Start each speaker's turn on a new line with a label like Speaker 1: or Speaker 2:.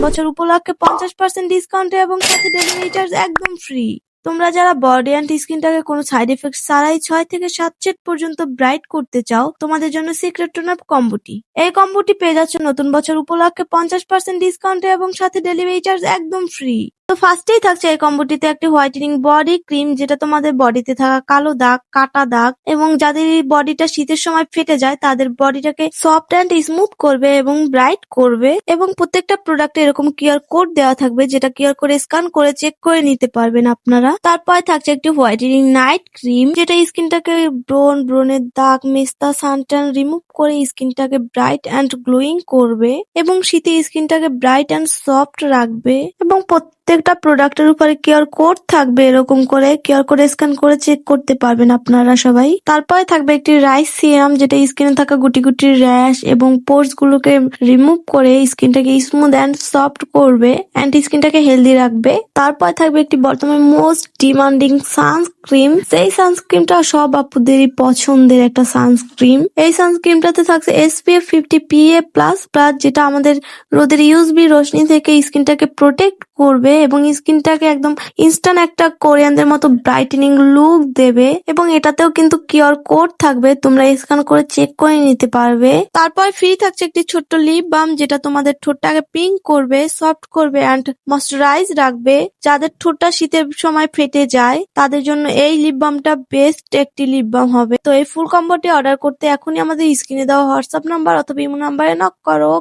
Speaker 1: বছর উপলক্ষে 50% ডিসকাউন্টে এবং সাথে ডেলিভারি চার্জ একদম ফ্রি। তোমরা যারা বডি অ্যান্ড স্কিনটাকে কোনো সাইড এফেক্ট ছাড়াই 6 থেকে 7 সেট পর্যন্ত ব্রাইট করতে চাও, তোমাদের জন্য সিক্রেট টোনার কম্বোটি। এই কম্বোটি পেয়ে যাচ্ছ নতুন বছর উপলক্ষে 50% ডিসকাউন্টে এবং সাথে ডেলিভারি চার্জ একদম ফ্রি। তো ফার্স্টেই থাকছে এই কম্বোটিতে একটি হোয়াইটেনিং বডি ক্রিম, যেটা তোমাদের বডিতে থাকা কালো দাগ, কাটা দাগ এবং যাদের বডিটা শীতের সময় ফেটে যায় তাদের বডিটাকে সফট অ্যান্ড স্মুথ করবে এবং ব্রাইট করবে। এবং প্রত্যেকটা প্রোডাক্টে এরকম কিউআর কোড দেওয়া থাকবে, যেটা কিউআর কোড স্ক্যান করে চেক করে নিতে পারবেন আপনারা। তারপরে থাকছে একটি হোয়াইটেনিং নাইট ক্রিম, যেটা স্কিনটাকে ব্রণের দাগ, মেস্তা, সানট্যান রিমুভ করে স্কিনটাকে ব্রাইট অ্যান্ড গ্লোয়িং করবে এবং শীতে স্কিনটাকে ব্রাইট অ্যান্ড সফট রাখবে। এবং প্রত্যেকটা প্রোডাক্টের উপরে কিউআর কোড থাকবে, এরকম করে কিউআর কোড স্ক্যান করে চেক করতে পারবেন আপনারা সবাই। তারপরে থাকবে একটি রাইস সিরাম, যেটা স্কিনে থাকা গুটি গুটি র্যাশ এবং পোর্স গুলোকে রিমুভ করে স্কিনটাকে স্মুথ অ্যান্ড সফট করবে অ্যান্ড স্কিনটাকে হেলদি রাখবে। তারপরে থাকবে একটি বর্তমানে মোস্ট ডিমান্ডিং সানস্ক্রিন। সেই সানস্ক্রিনটা সব আপুদেরই পছন্দের একটা সানস্ক্রিন। এই সানস্ক্রিনটাতে থাকছে SPF 50 PA++, যেটা আমাদের রোদের ইউএসবি রশ্মি থেকে স্কিনটাকে প্রোটেক্ট করবে এবং স্কিনটাকে একদম ইনস্ট্যান্ট একটা কোরিয়ানদের মতো ব্রাইটেনিং লুক দেবে। এবং এটাতেও কিন্তু কিউআর কোড থাকবে, তোমরা স্ক্যান করে চেক করে নিতে পারবে। তারপর ফ্রি থাকছে একটি ছোট্ট লিপ বাম, যেটা তোমাদের ঠোঁটটাকে পিঙ্ক করবে, সফট করবে অ্যান্ড ময়শ্চারাইজ রাখবে। যাদের ঠোঁটটা শীতের সময় ফেটে যায় তাদের জন্য এই লিপ বামটা বেস্ট একটি লিপ বাম হবে। তো এই ফুল কম্বোটি অর্ডার করতে এখনই আমাদের স্ক্রিনে দেওয়া হোয়াটসঅ্যাপ নাম্বার অথবা ইমো নাম্বারে নক করো।